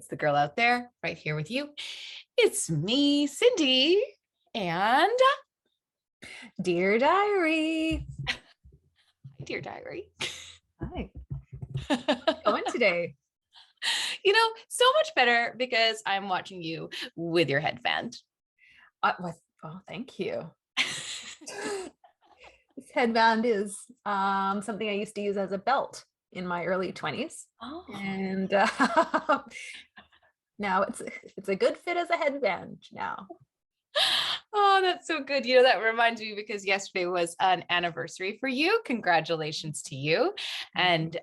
It's the girl out there right here with you. It's me, Cindy, and Dear Diary. dear diary. Hi. How's it going today? So much better because I'm watching you with your headband. Thank you. This headband is something I used to use as a belt in my early 20s. Oh, And now it's a good fit as a headband now. oh, that's so good. That reminds me because yesterday was an anniversary for you. Congratulations to you. And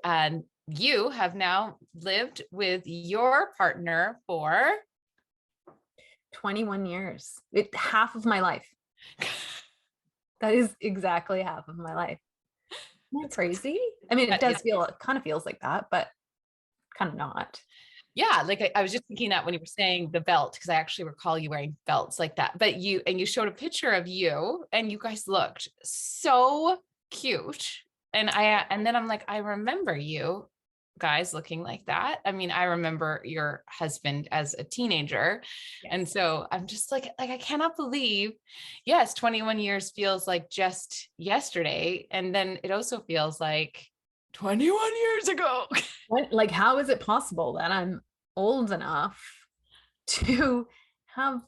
you have now lived with your partner for 21 years. Half of my life. That is exactly half of my life. Isn't that crazy? I mean, it kind of feels like that, but kind of not. Yeah, like I was just thinking that when you were saying the belt, because I actually recall you wearing belts like that. But you showed a picture of you, and you guys looked so cute. And then I'm like, I remember you guys looking like that. I mean, I remember your husband as a teenager. Yes. And so I'm just like I cannot believe, yes, 21 years feels like just yesterday. And then it also feels like 21 years ago. Like, how is it possible that I'm old enough to have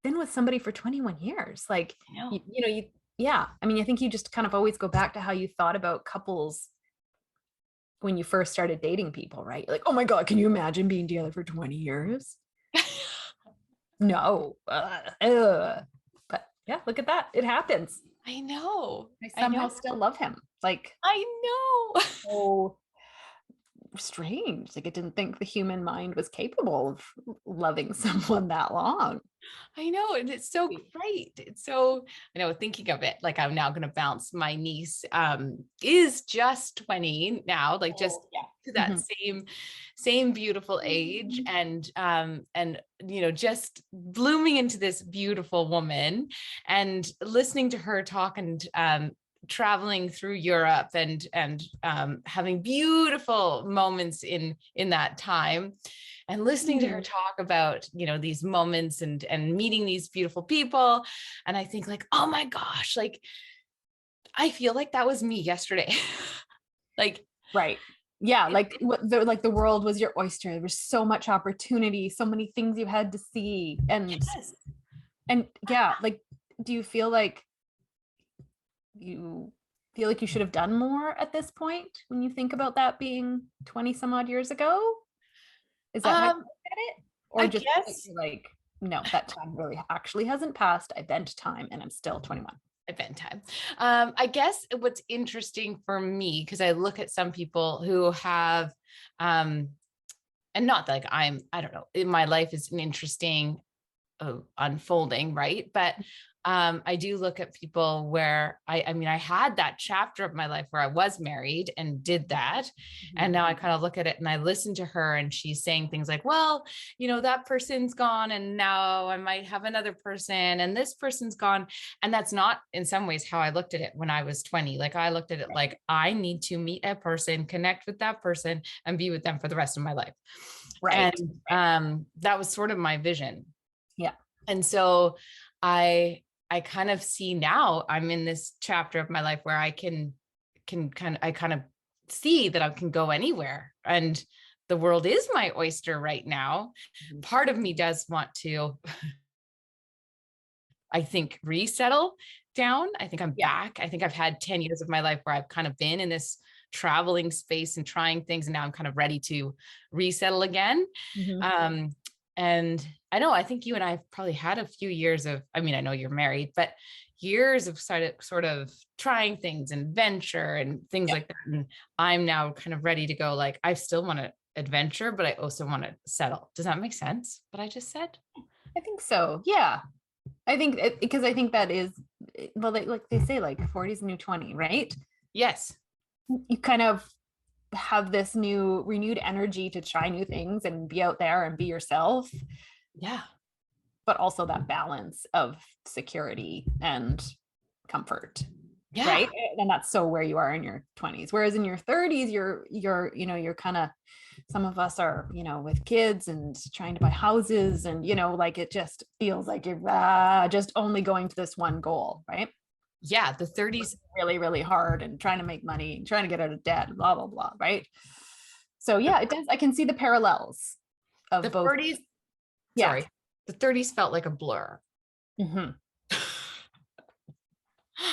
been with somebody for 21 years? Like, yeah. I mean, I think you just kind of always go back to how you thought about couples when you first started dating people, right? Like, oh my God, can you imagine being together for 20 years? No. But yeah, look at that. It happens. I know. I somehow still love him. Like, I know. oh, strange. Like, I didn't think the human mind was capable of loving someone that long. I know. And it's so great. It's so, thinking of it, like I'm now going to bounce. My niece is just 20 now, like just to that same beautiful age. And just blooming into this beautiful woman and listening to her talk and traveling through Europe and having beautiful moments in that time, and listening to her talk about these moments and meeting these beautiful people. And I think like, oh my gosh, like I feel like that was me yesterday. Like, right. Yeah, like the world was your oyster. There was so much opportunity, so many things you had to see. And yeah, like, do you feel like you should have done more at this point when you think about that being 20 some odd years ago? Is that how you look at it? Or I just guess like, no, that time really actually hasn't passed. I bent time and I'm still 21. Event time. I guess what's interesting for me, because I look at some people who have, and not like I don't know, my life is an interesting unfolding, right? But I do look at people where I mean, I had that chapter of my life where I was married and did that. And now I kind of look at it and I listen to her and she's saying things like, well, that person's gone and now I might have another person and this person's gone. And that's not in some ways how I looked at it when I was 20. Like I looked at it like I need to meet a person, connect with that person and be with them for the rest of my life. Right. And that was sort of my vision. Yeah. And so I kind of see now I'm in this chapter of my life where I can kind of see that I can go anywhere and the world is my oyster right now. Mm-hmm. Part of me does want to, I think, resettle down. I think I'm back. I think I've had 10 years of my life where I've kind of been in this traveling space and trying things. And now I'm kind of ready to resettle again. Mm-hmm. And I think you and I have probably had a few years of, I mean, I know you're married, but years of sort of trying things and venture and things like that. And I'm now kind of ready to go, like, I still want to adventure, but I also want to settle. Does that make sense? What I just said? I think so. Yeah. I think because I think that is, well, like they say, like 40 is the new 20, right? Yes. You kind of have this new renewed energy to try new things and be out there and be yourself. Yeah. But also that balance of security and comfort. Yeah. Right. And that's so where you are in your 20s. Whereas in your 30s, you're kind of, some of us are, with kids and trying to buy houses and, like it just feels like you're just only going to this one goal. Right. Yeah. The 30s. Really, really hard and trying to make money and trying to get out of debt, blah, blah, blah. Right. So yeah, it does. I can see the parallels of The both. 30s. Yeah. Sorry. The 30s felt like a blur. Mm-hmm.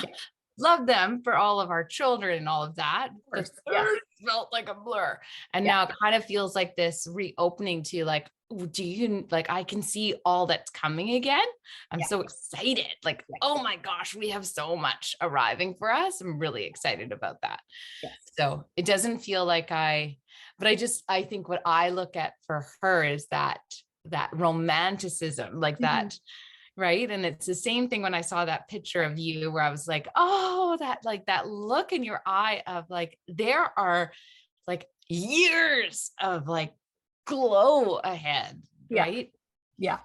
Yeah. Love them for all of our children and all of that. Course, The yes. 30s felt like a blur. And now it kind of feels like this reopening to like, do you like, I can see all that's coming again. I'm so excited. Like, oh my gosh, we have so much arriving for us. I'm really excited about that. Yes. So it doesn't feel like I think what I look at for her is that romanticism, like that. Right. And it's the same thing when I saw that picture of you where I was like, oh, that look in your eye of like, there are like years of like glow ahead. Right. Yeah.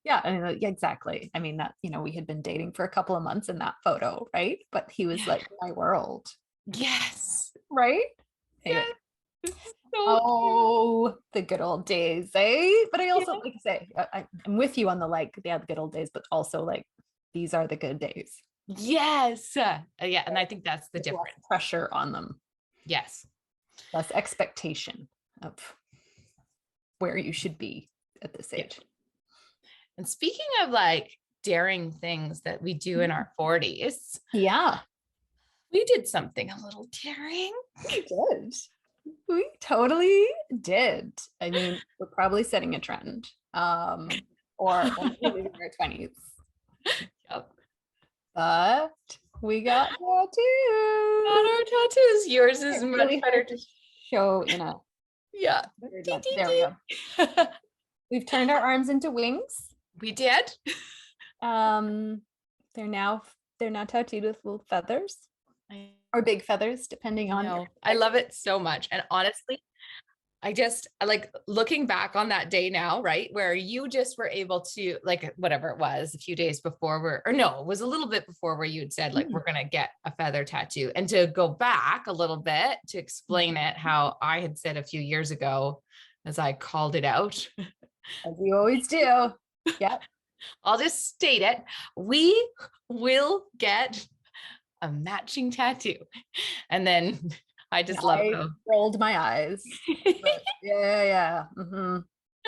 Yeah. I mean, exactly. I mean, that, we had been dating for a couple of months in that photo. Right. But he was like my world. Yes. Right. Yes. So the good old days, eh? But I also, like I say, I'm with you on the the good old days, but also like these are the good days. Yes. Yeah. And I think that's the difference. Less pressure on them. Yes. Less expectation of where you should be at this age. And speaking of like daring things that we do in our 40s. Yeah. We did something a little daring. We did. We totally did. I mean, we're probably setting a trend. Or in our 20s. Yep. But we got tattoos. Got our tattoos. Yours is much really better to show in a. Yeah. There we go. We've turned our arms into wings. We did. They're now tattooed with little feathers. Or big feathers, depending on. I love it so much. And honestly, I like looking back on that day now, right? Where you just were able to, like, whatever it was, a few days before it was a little bit before where you had said, like, we're going to get a feather tattoo. And to go back a little bit to explain it, how I had said a few years ago, as I called it out. As you always do. Yeah. I'll just state it. We will get a matching tattoo. And then I just love it. Rolled my eyes. Yeah.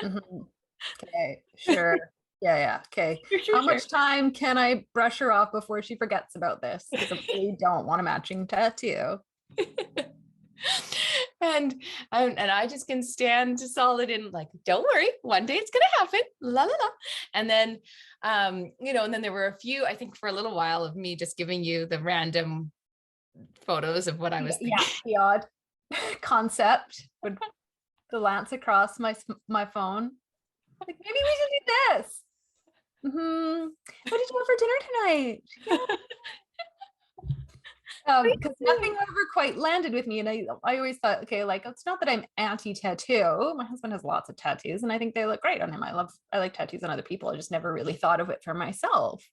Okay, sure. Yeah. Okay. How much time can I brush her off before she forgets about this? Because I really don't want a matching tattoo. And I just can stand solid in like, don't worry, one day it's gonna happen. La la la. And then and then there were a few, I think for a little while, of me just giving you the random photos of what I was thinking. Yeah, the odd concept would glance across my phone. Like, maybe we should do this. What did you have for dinner tonight? Because nothing ever quite landed with me. And I always thought, okay, like, it's not that I'm anti-tattoo. My husband has lots of tattoos and I think they look great on him. I like tattoos on other people. I just never really thought of it for myself.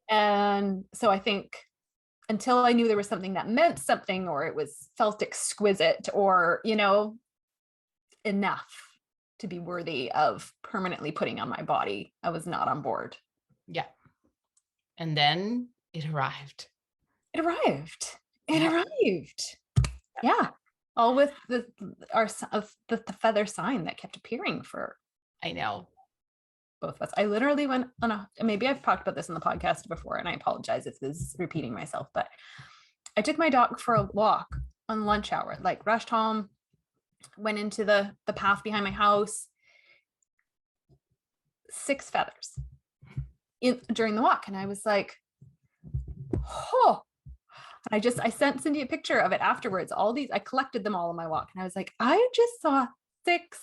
And so I think until I knew there was something that meant something, or it felt exquisite, or, enough to be worthy of permanently putting on my body, I was not on board. Yeah. And then it arrived. It arrived. Yeah. All with the feather sign that kept appearing for. I know. Both of us. I literally went on maybe I've talked about this in the podcast before, and I apologize if this is repeating myself, but I took my dog for a walk on lunch hour, like rushed home, went into the path behind my house, 6 feathers during the walk. And I was like, oh. And I sent Cindy a picture of it afterwards. I collected them all on my walk. And I was like, I just saw 6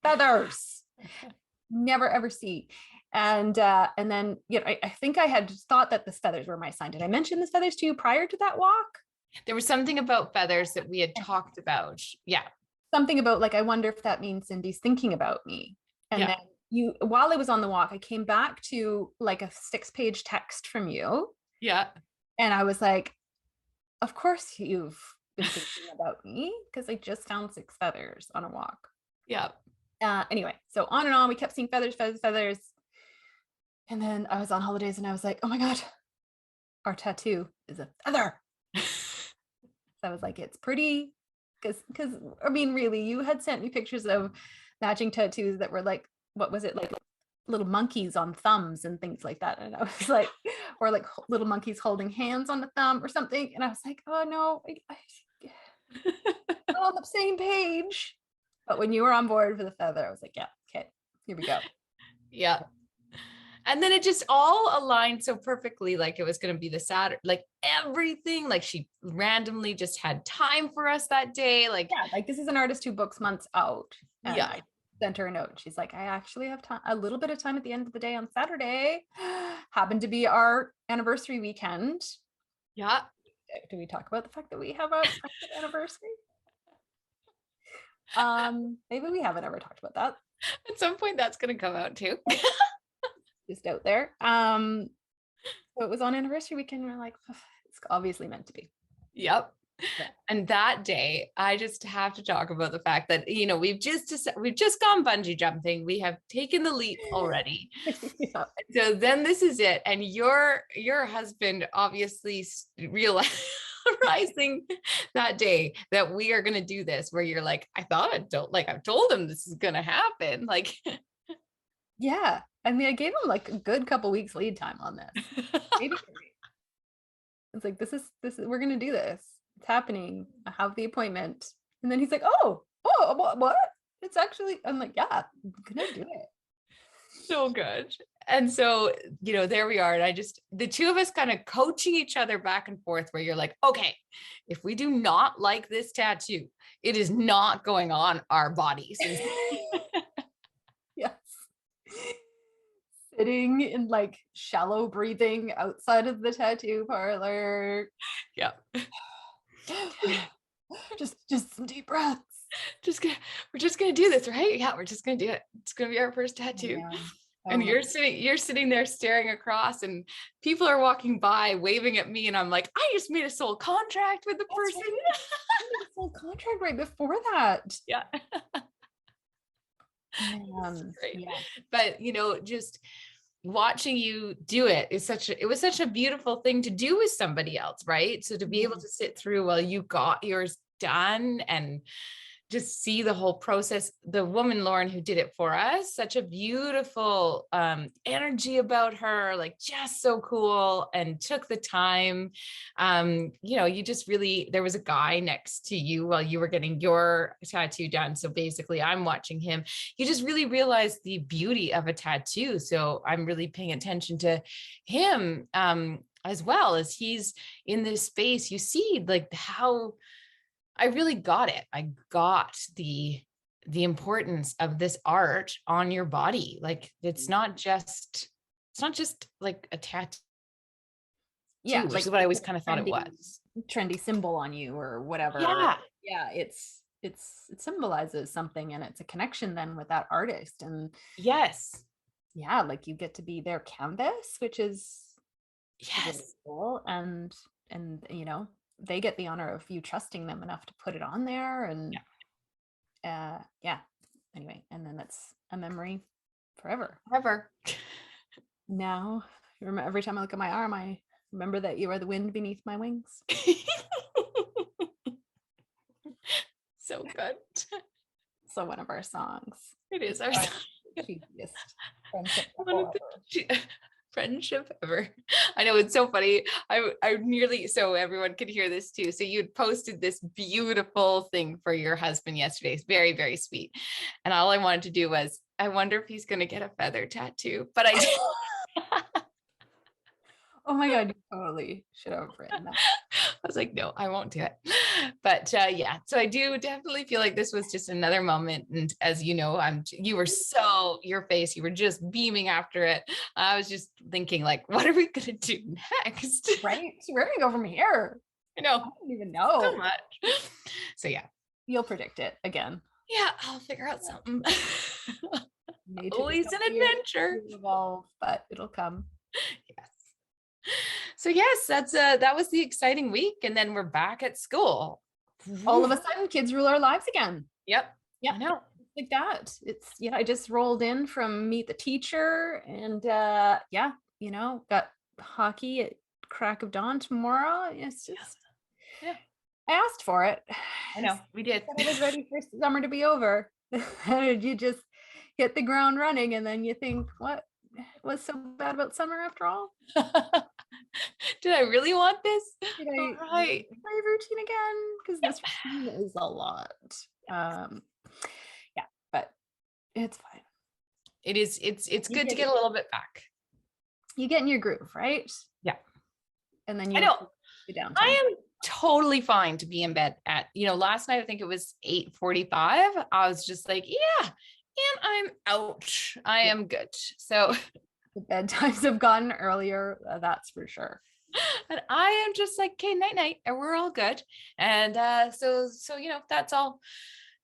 feathers. Never ever see. And then, I think I had thought that the feathers were my sign. Did I mention the feathers to you prior to that walk? There was something about feathers that we had talked about. Yeah. Something about like, I wonder if that means Cindy's thinking about me. And then while I was on the walk, I came back to like a 6-page text from you. Yeah. And I was like, of course you've been thinking about me because I just found 6 feathers on a walk. Yeah. Anyway, so on and on, we kept seeing feathers, feathers, feathers. And then I was on holidays and I was like, oh my God, our tattoo is a feather. So I was like, it's pretty. Because I mean, really, you had sent me pictures of matching tattoos that were like, what was it, like little monkeys on thumbs and things like that. And I was like, or like little monkeys holding hands on the thumb or something. And I was like, oh no, I'm on the same page. But when you were on board for the feather, I was like, yeah, okay, here we go. Yeah. And then it just all aligned so perfectly. Like it was going to be the Saturday, like everything, like she randomly just had time for us that day. Like, yeah, like this is an artist who books months out. And yeah. I sent her a note. She's like, I actually have time, a little bit of time at the end of the day on Saturday. Happened to be our anniversary weekend. Yeah. Do we talk about the fact that we have a anniversary? Maybe we haven't ever talked about that. At some point that's going to come out too. Just out there. So it was on anniversary weekend. We're like, it's obviously meant to be. Yep. Yeah. And that day, I just have to talk about the fact that, you know, we've just gone bungee jumping. We have taken the leap already. Yeah. So then this is it. And your husband obviously realizing that day that we are going to do this, where you're like, I've told him this is going to happen. Like, yeah. I mean, I gave him like a good couple weeks lead time on this. Maybe 3. It's like, this is, we're going to do this. It's happening. I have the appointment. And then he's like, oh, what? It's actually, I'm like, yeah, I'm gonna do it. So good. And so, you know, there we are. And the two of us kind of coaching each other back and forth, where you're like, okay, if we do not like this tattoo, it is not going on our bodies. Yes. Sitting in like shallow breathing outside of the tattoo parlor. Yeah. just some deep breaths. We're just gonna do this, right? Yeah, we're just gonna do it. It's gonna be our first tattoo. Yeah. And you're sitting there staring across, and people are walking by waving at me, and I'm like, I just made a soul contract with the person. Right. I made a soul contract right before that. Yeah. Great. Yeah. But you know, just watching you do it was such a beautiful thing to do with somebody else, right? So to be able to sit through while you got yours done and just see the whole process. The woman, Lauren, who did it for us, such a beautiful energy about her, like just so cool, and took the time. You know, you just really, there was a guy next to you while you were getting your tattoo done. So basically I'm watching him. You just really realize the beauty of a tattoo. So I'm really paying attention to him as well, as he's in this space. You see like how I really got it. I got the importance of this art on your body. Like it's not just like a tattoo. Yeah, like what I always kind of thought it was. Trendy symbol on you or whatever. Yeah. Yeah, it symbolizes something, and it's a connection then with that artist. And yes. Yeah, like you get to be their canvas, which is really cool. And you know, they get the honor of you trusting them enough to put it on there. And yeah, anyway, and then that's a memory forever. Now, remember, every time I look at my arm, I remember that you are the wind beneath my wings. So good. So one of our songs. It is our cheesiest friendship ever. I know, it's so funny. I nearly, so everyone could hear this too. So you'd posted this beautiful thing for your husband yesterday. It's very, very sweet. And all I wanted to do was, I wonder if he's going to get a feather tattoo, but I did. Oh my God, you totally should have written that. I was like, no, I won't do it. But yeah, so I do definitely feel like this was just another moment. And as you know, you were your face, you were just beaming after it. I was just thinking like, what are we going to do next? Right? Where do we go from here? I know. I don't even know. So much. So yeah. You'll predict it again. Yeah, I'll figure out something. Always an adventure. Evolve, but it'll come. Yes. So yes, that was the exciting week. And then we're back at school. All of a sudden, kids rule our lives again. Yep. Yeah. I know. Like that. It's, I just rolled in from meet the teacher and got hockey at crack of dawn tomorrow. It's just, Yeah. I asked for it. I know. We did. I was ready for summer to be over. You just hit the ground running and then you think, what was so bad about summer after all? Did I really want this? Did All right. my routine again? Because this routine is a lot. Yeah, but it's fine. It is. It's good to get a little bit back. You get in your groove, right? Yeah. And then you I know. Downtime. I am totally fine to be in bed at, last night, I think it was 8:45. I was just like, yeah, and I'm out. I am good. So the bedtimes have gotten earlier. That's for sure. And I am just like, okay, night night, and we're all good. And so that's all.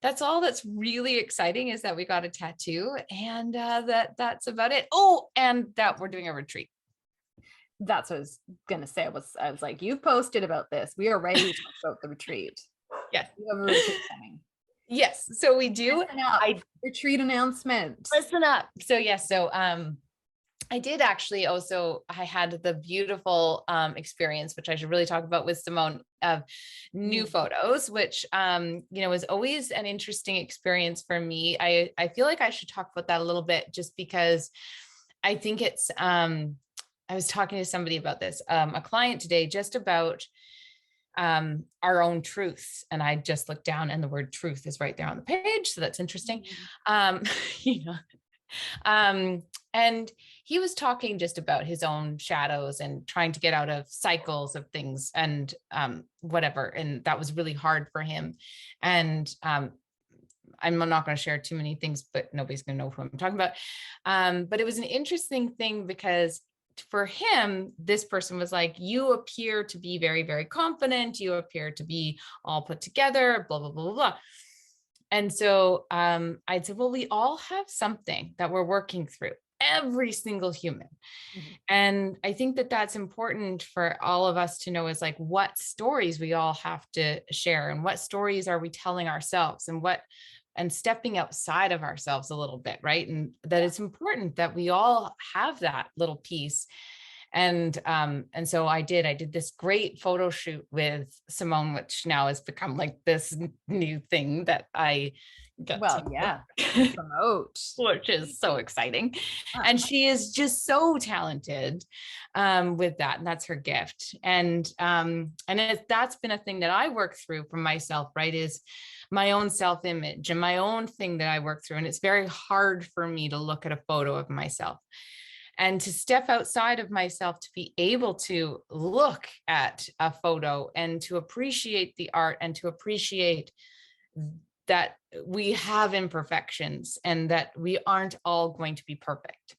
That's all that's really exciting is that we got a tattoo, and that's about it. Oh, and that we're doing a retreat. That's what I was gonna say. I was like, you posted about this. We are ready to talk about the retreat. Yes. You have a retreat coming. Yes. So we do. Retreat announcement. Listen up. So yes. So I did actually also, I had the beautiful experience, which I should really talk about with Simone, of new photos, which, is always an interesting experience for me. I feel like I should talk about that a little bit just because I think it's, I was talking to somebody about this, a client today, just about our own truths. And I just looked down and the word truth is right there on the page. So that's interesting. And he was talking just about his own shadows and trying to get out of cycles of things and whatever. And that was really hard for him. And I'm not going to share too many things, but nobody's going to know who I'm talking about. But it was an interesting thing because for him, this person was like, you appear to be very, very confident. You appear to be all put together, blah, blah, blah, blah, blah. And so I'd say, well, we all have something that we're working through, every single human. Mm-hmm. And I think that that's important for all of us to know is like what stories we all have to share and what stories are we telling ourselves and stepping outside of ourselves a little bit, right? And that it's important that we all have that little piece. And so I did this great photo shoot with Simone, which now has become like this new thing that I got to promote, which is so exciting. And she is just so talented with that. And that's her gift. And that's been a thing that I work through for myself, right? Is my own self-image and my own thing that I work through. And it's very hard for me to look at a photo of myself and to step outside of myself, to be able to look at a photo and to appreciate the art and to appreciate that we have imperfections and that we aren't all going to be perfect.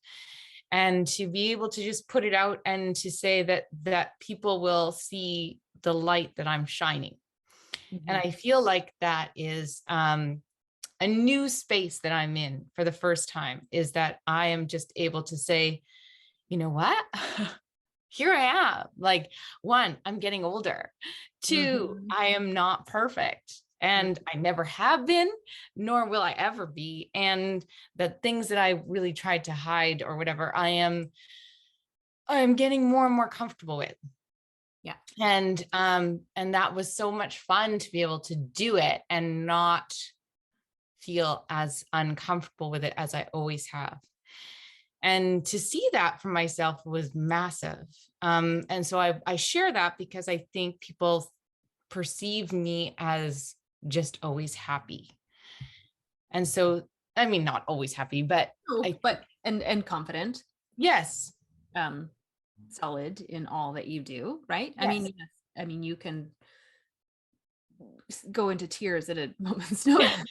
And to be able to just put it out and to say that people will see the light that I'm shining. Mm-hmm. And I feel like that is a new space that I'm in for the first time, is that I am just able to say, you know what? Here I am. Like, one, I'm getting older. Two, I am not perfect. And I never have been, nor will I ever be. And the things that I really tried to hide or whatever, I am getting more and more comfortable with. Yeah. And that was so much fun to be able to do it and not feel as uncomfortable with it as I always have. And to see that for myself was massive. And so I share that because I think people perceive me as just always happy. And so, I mean, not always happy, but and confident. Yes. Solid in all that you do, right? Yes. I mean, you can go into tears at a moment's notice.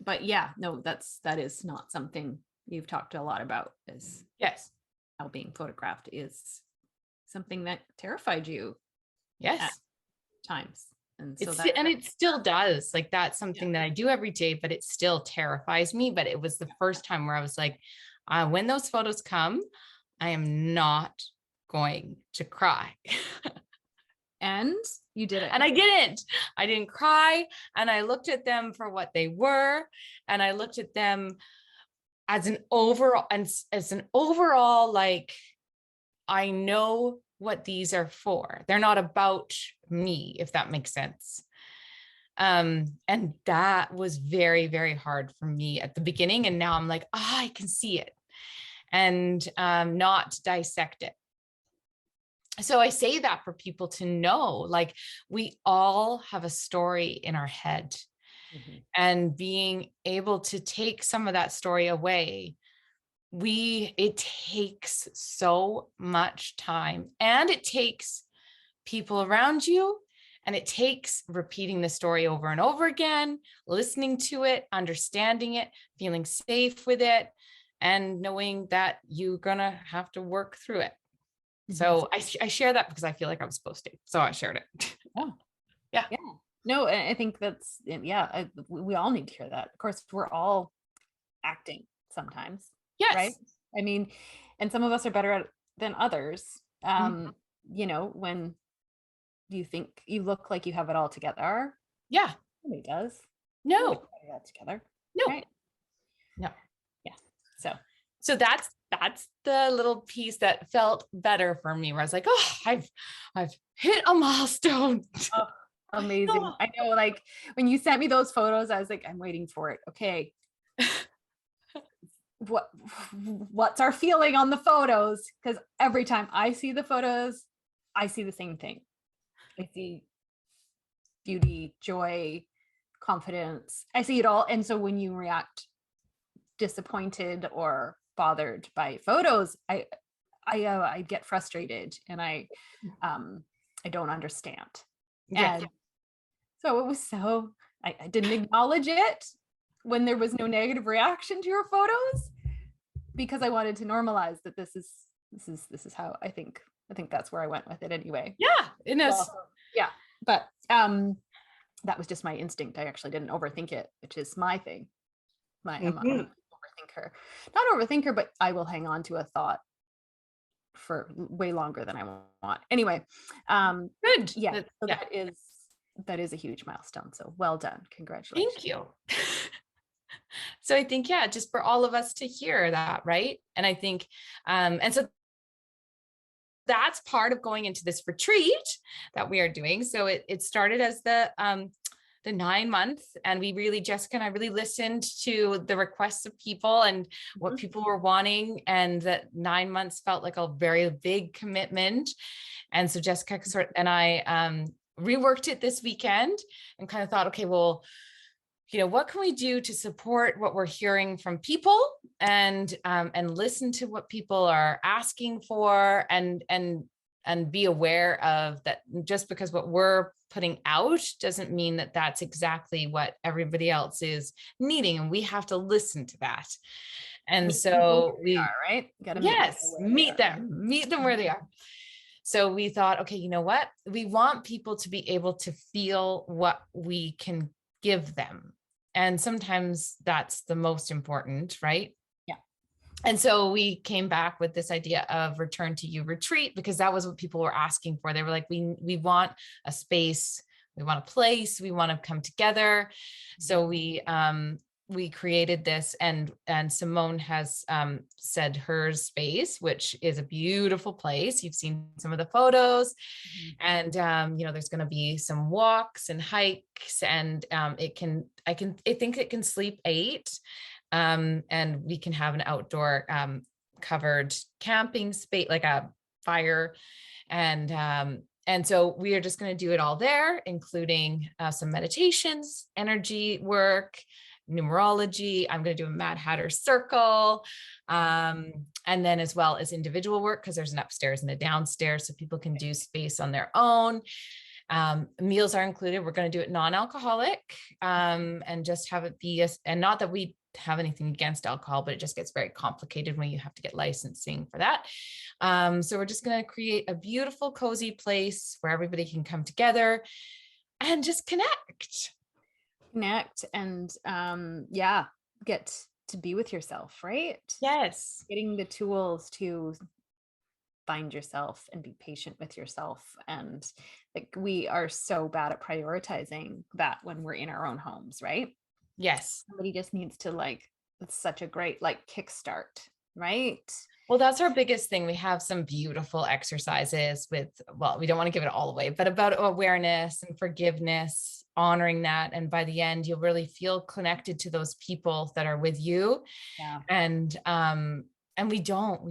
But yeah, no, that is not something you've talked a lot about, is yes, how being photographed is something that terrified you. Yes. At times. And so it still does. Like, that's something that I do every day, but it still terrifies me. But it was the first time where I was like, when those photos come, I am not going to cry. And you did it. And I didn't cry. And I looked at them for what they were. And I looked at them as an overall, like, I know what these are for. They're not about me, if that makes sense. And that was very, very hard for me at the beginning. And now I'm like, I can see it and not dissect it. So I say that for people to know, like, we all have a story in our head, and being able to take some of that story away, it takes so much time, and it takes people around you, and it takes repeating the story over and over again, listening to it, understanding it, feeling safe with it, and knowing that you're gonna have to work through it. So I share that because I feel like I'm supposed to. So I shared it. Oh, yeah. No, I think that's, we all need to hear that. Of course, we're all acting sometimes. Yes. Right. I mean, and some of us are better at it than others. You know, when you think you look like you have it all together. Yeah. Nobody does. No. Nobody has that together. No. Right? No. Yeah. So that's the little piece that felt better for me, where I was like, oh, I've hit a milestone. Oh, amazing. I know, like, when you sent me those photos, I was like, I'm waiting for it. Okay. What's our feeling on the photos? Because every time I see the photos, I see the same thing. I see beauty, joy, confidence. I see it all. And so when you react disappointed or bothered by photos, I get frustrated, and I don't understand. Yeah. And so it was I didn't acknowledge it when there was no negative reaction to your photos, because I wanted to normalize that this is how I think that's where I went with it anyway. Yeah. It is. Well, yeah. But that was just my instinct. I actually didn't overthink it, which is my thing. I'm an overthinker. Not overthinker, but I will hang on to a thought for way longer than I want. Anyway, good. Yeah. So that is a huge milestone. So well done. Congratulations. Thank you. So I think, just for all of us to hear that, right? And I think, and so that's part of going into this retreat that we are doing. So it started as the 9 months, and we really, Jessica and I really listened to the requests of people and what people were wanting, and that 9 months felt like a very big commitment. And so Jessica and I reworked it this weekend and kind of thought, okay, well, what can we do to support what we're hearing from people, and listen to what people are asking for, and be aware of that. Just because what we're putting out doesn't mean that that's exactly what everybody else is needing, and we have to listen to that. And so we are, right? Gotta meet them where they are. So we thought, okay, you know what? We want people to be able to feel what we can give them. And sometimes that's the most important, right? Yeah. And so we came back with this idea of Return to You Retreat, because that was what people were asking for. They were like, we want a space, we want a place, we want to come together. So we created this, and Simone has said her space, which is a beautiful place. You've seen some of the photos, and there's going to be some walks and hikes, and I think it can sleep 8, and we can have an outdoor covered camping space, like a fire, and so we are just going to do it all there, including some meditations, energy work, numerology. I'm going to do a Mad Hatter circle. And then as well as individual work, because there's an upstairs and a downstairs, so people can do space on their own. Meals are included. We're going to do it non-alcoholic, and just have it be, and not that we have anything against alcohol, but it just gets very complicated when you have to get licensing for that. So we're just going to create a beautiful, cozy place where everybody can come together and just connect and get to be with yourself, right? Yes. Getting the tools to find yourself and be patient with yourself. And like, we are so bad at prioritizing that when we're in our own homes, right? Yes. Somebody just needs to like, it's such a great like kickstart, right? Well, that's our biggest thing. We have some beautiful exercises with, well, we don't want to give it all away, but about awareness and forgiveness, honoring that. And by the end, you'll really feel connected to those people that are with you. Yeah. And we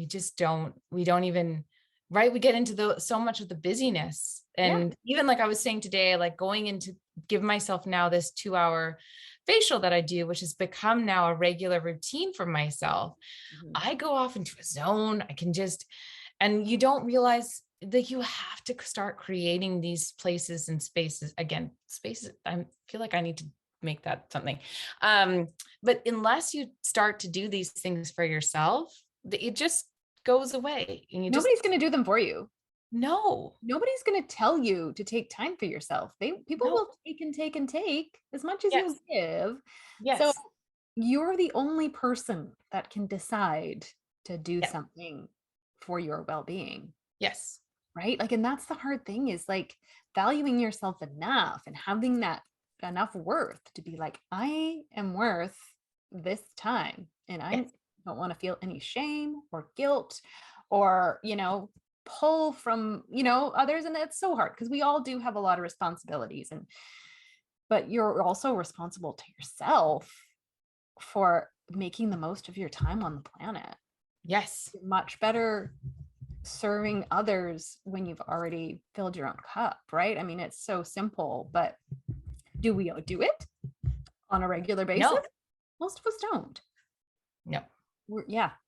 just don't, we don't even, right. We get into so much of the busyness. And even like I was saying today, like going into give myself now this 2-hour facial that I do, which has become now a regular routine for myself. I go off into a zone. I can just, and you don't realize that you have to start creating these places and spaces again, spaces. I feel like I need to make that something. But unless you start to do these things for yourself, it just goes away. And Nobody's going to do them for you. No, nobody's going to tell you to take time for yourself. People will take and take and take as much as you give. Yes. So you're the only person that can decide to do something for your well-being. Yes. Right? Like, and that's the hard thing, is like valuing yourself enough and having that enough worth to be like, I am worth this time, and I don't want to feel any shame or guilt or, pull from, others. And it's so hard because we all do have a lot of responsibilities, but you're also responsible to yourself for making the most of your time on the planet. Yes. You're much better serving others when you've already filled your own cup, right? I mean, it's so simple, but do we do it on a regular basis? No. Most of us don't. No.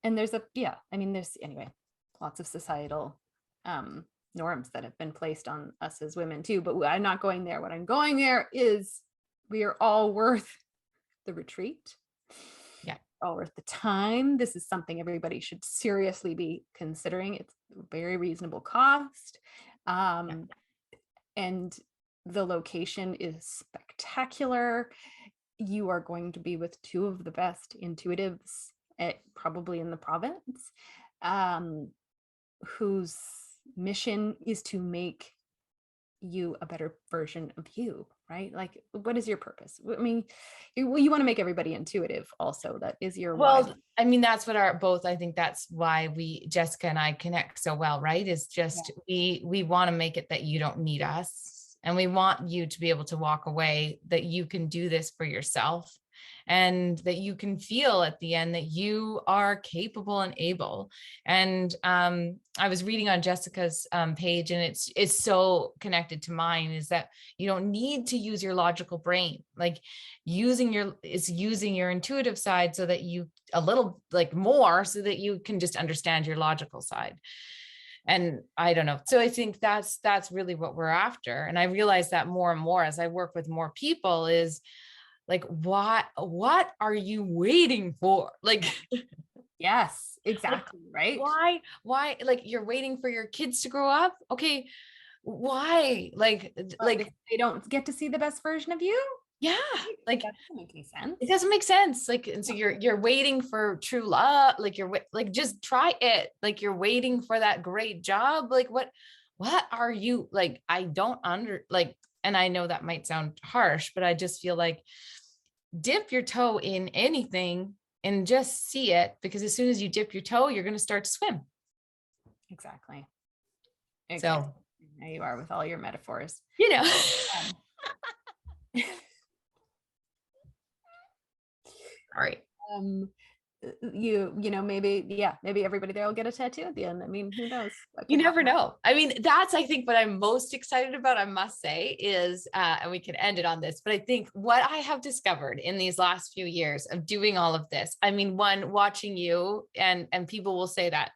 And there's anyway, lots of societal norms that have been placed on us as women too, but I'm not going there. What I'm going there is, we are all worth the retreat. All worth the time. This is something everybody should seriously be considering. It's a very reasonable cost. And the location is spectacular. You are going to be with two of the best intuitives probably in the province, whose mission is to make you a better version of you, right? Like, what is your purpose? I mean, you want to make everybody intuitive also. That is your why. I mean, that's what I think that's why Jessica and I connect so well, right? Is just, we want to make it that you don't need us. And we want you to be able to walk away, that you can do this for yourself, and that you can feel at the end that you are capable and able. And I was reading on Jessica's page, and it's so connected to mine, is that you don't need to use your logical brain. Like, using your intuitive side, so that you a little like more, so that you can just understand your logical side. And I don't know. So I think that's really what we're after. And I realize that more and more as I work with more people, is like, what are you waiting for? Like, yes, exactly. Like, right. Why, like, you're waiting for your kids to grow up. Okay. Why? Like they don't get to see the best version of you. Yeah. Like, that doesn't make any sense. It doesn't make sense. Like, and so you're waiting for true love. Like, you're like, just try it. Like, you're waiting for that great job. Like, what are you like? I don't and I know that might sound harsh, but I just feel like, dip your toe in anything and just see it, because as soon as you dip your toe, you're going to start to swim. Exactly. So there you are with all your metaphors. All right. Maybe everybody there will get a tattoo at the end. I mean, who knows? You never know. I mean, that's, I think, what I'm most excited about, I must say, is, and we can end it on this, but I think what I have discovered in these last few years of doing all of this, I mean, one, watching you, and people will say that,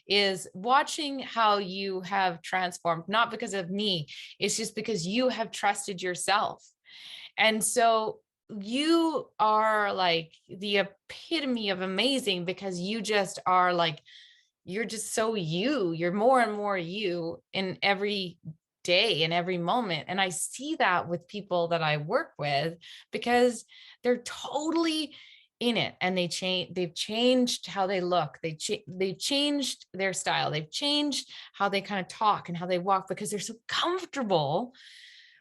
is watching how you have transformed, not because of me, it's just because you have trusted yourself. And so you are like the epitome of amazing, because you just are like, you're just so you're more and more you in every day, in every moment. And I see that with people that I work with, because they're totally in it, and they've changed how they look. They've changed their style. They've changed how they kind of talk and how they walk, because they're so comfortable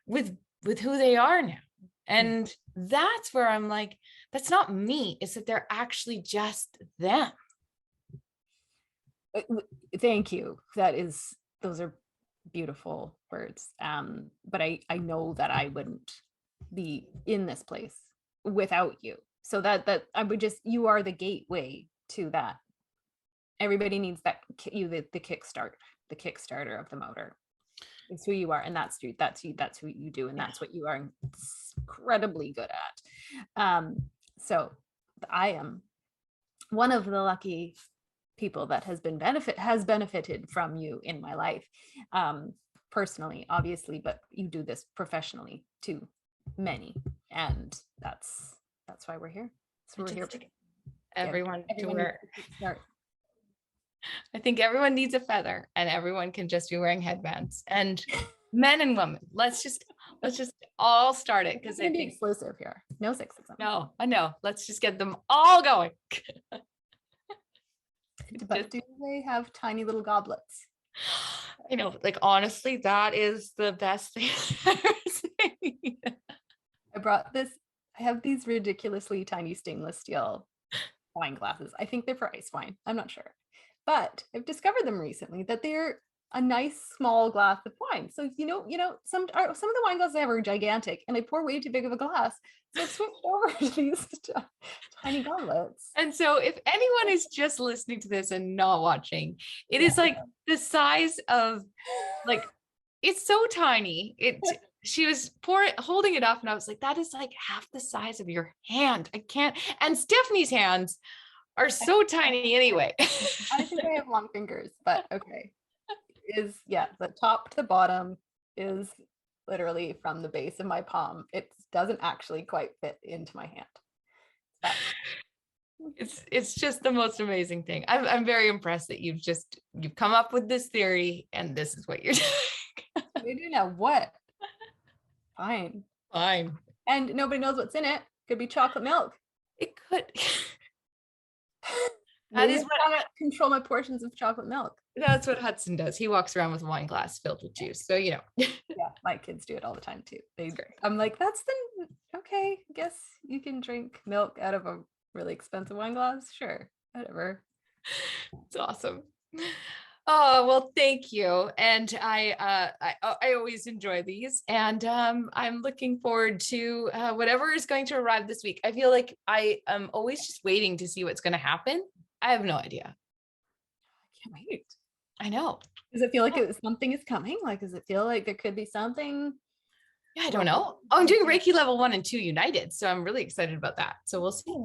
with who they are now. And that's where I'm like, that's not me. It's that they're actually just them. Thank you. Those are beautiful words. But I know that I wouldn't be in this place without you. So that I would just, you are the gateway to that. Everybody needs that, the Kickstarter of the motor. It's who you are, and that's who you do, and that's what you are incredibly good at. So I am one of the lucky people that has benefited from you in my life, personally, obviously, but you do this professionally to many, and that's why we're here. So we're here. Everyone to wear. I think everyone needs a feather, and everyone can just be wearing headbands. And men and women, let's just all start it, because I think exclusive here. No sexism. No, I know. Let's just get them all going. But do they have tiny little goblets? I know, like, honestly, that is the best thing I've ever seen. I have these ridiculously tiny stainless steel wine glasses. I think they're for ice wine. I'm not sure. But I've discovered them recently that they're a nice small glass of wine. So, some of the wine glasses I have are gigantic, and I pour way too big of a glass. So I've switched over to these tiny goblets. And so if anyone is just listening to this and not watching, it is like the size of, like, it's so tiny. She was holding it up, and I was like, that is like half the size of your hand. I can't. And Stephanie's hands are so tiny anyway. I think I have long fingers, but okay. The top to the bottom is literally from the base of my palm. It doesn't actually quite fit into my hand. It's just the most amazing thing. I'm very impressed that you've come up with this theory, and this is what you're doing. We do now. What? Fine. And nobody knows what's in it. Could be chocolate milk. It could. That is what I control my portions of chocolate milk. That's what Hudson does. He walks around with a wine glass filled with juice. So, Yeah, my kids do it all the time too. I'm like, okay, I guess you can drink milk out of a really expensive wine glass. Sure, whatever. It's awesome. Oh, well, thank you. And I always enjoy these, and I'm looking forward to whatever is going to arrive this week. I feel like I am always just waiting to see what's going to happen. I have no idea. I can't wait. I know. Does it feel like something is coming? Like, does it feel like there could be something? Yeah, I don't know. Oh, I'm doing Reiki level 1 and 2 united, so I'm really excited about that. So we'll see.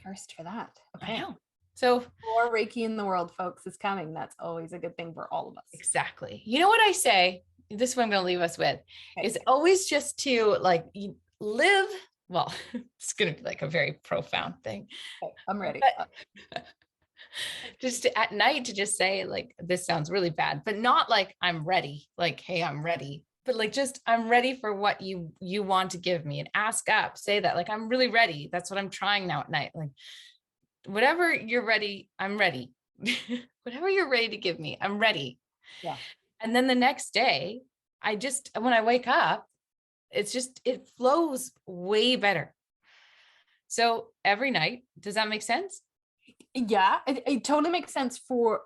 First for that. Okay. I know. So more Reiki in the world, folks, is coming. That's always a good thing for all of us. Exactly. You know what I say? This is what I'm going to leave us with. Okay. Is always just to live. Well, it's going to be like a very profound thing. Okay, I'm ready. Just at night to just say, like, this sounds really bad, but not like I'm ready. Like, hey, I'm ready. But like, just I'm ready for what you want to give me, and ask up. Say that, like, I'm really ready. That's what I'm trying now at night. Like, whatever you're ready, I'm ready. Whatever you're ready to give me, I'm ready. Yeah. And then the next day, when I wake up, it flows way better. So every night, does that make sense? Yeah, it totally makes sense for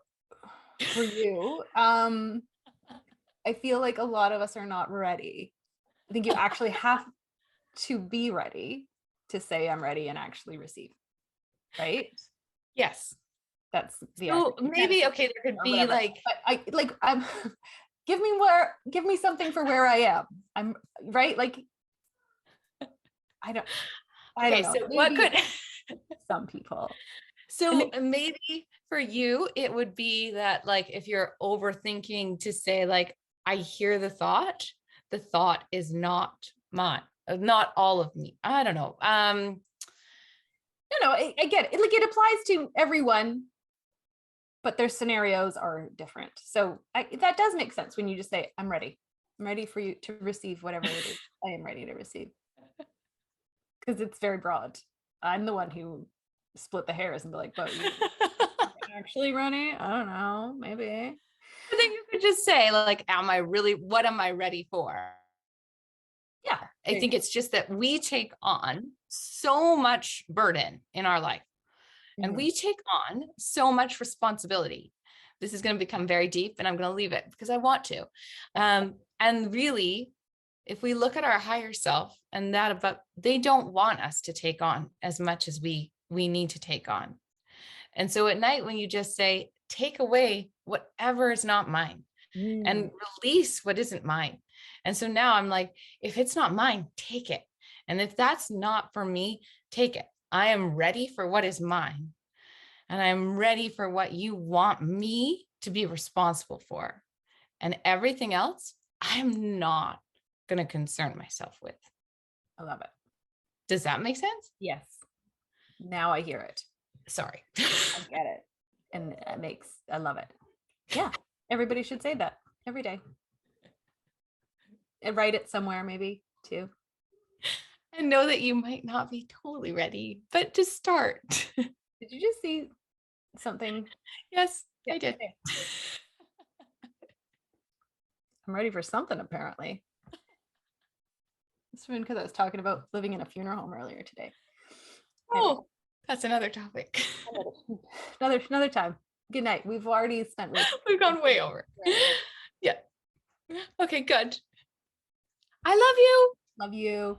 you. I feel like a lot of us are not ready. I think you actually have to be ready to say I'm ready and actually receive. Right? Yes. That's the maybe okay, there could be I'm give me something for where I am. I'm right, like I don't know. So what could some people. So maybe for you, it would be that, like, if you're overthinking, to say, like, I hear the thought is not mine, not all of me. I don't know. I get it. Like, it applies to everyone, but their scenarios are different. So that does make sense when you just say, I'm ready. I'm ready for you to receive whatever it is I am ready to receive. Because it's very broad. I'm the one who split the hairs and be like, but you actually ready? I don't know, maybe. I think you could just say like, what am I ready for? Yeah. I think it's just that we take on so much burden in our life, and we take on so much responsibility. This is going to become very deep, and I'm going to leave it because I want to. And really, if we look at our higher self and that about, they don't want us to take on as much as we need to take on. And so at night, when you just say, take away whatever is not mine and release what isn't mine. And so now I'm like, if it's not mine, take it. And if that's not for me, take it. I am ready for what is mine. And I'm ready for what you want me to be responsible for. And everything else, I'm not going to concern myself with. I love it. Does that make sense? Yes. Now I hear it. Sorry. I get it. And I love it. Yeah. Everybody should say that every day. And write it somewhere maybe too. And know that you might not be totally ready, but to start. Did you just see something? Yes, I did. I'm ready for something apparently. It's because I was talking about living in a funeral home earlier today. Oh, that's another topic. Another time. Good night. We've already spent. We've gone way over. Yeah. Okay, good. I love you. Love you.